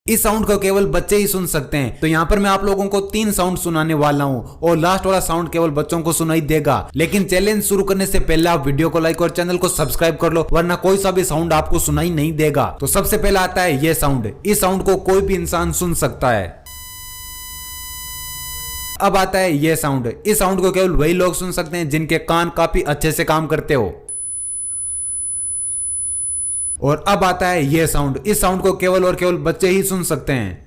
इस साउंड को केवल बच्चे ही सुन सकते हैं। तो यहाँ पर मैं आप लोगों को 3 साउंड सुनाने वाला हूँ और लास्ट वाला साउंड केवल बच्चों को सुनाई देगा। लेकिन चैलेंज शुरू करने से पहले आप वीडियो को लाइक और चैनल को सब्सक्राइब कर लो, वरना कोई सा भी साउंड आपको सुनाई नहीं देगा। तो सबसे पहला आता है ये साउंड। इस साउंड को कोई भी इंसान सुन सकता है। अब आता है ये साउंड। इस साउंड को केवल वही लोग सुन सकते हैं जिनके कान काफी अच्छे से काम करते हो। और अब आता है ये साउंड। इस साउंड को केवल और केवल बच्चे ही सुन सकते हैं।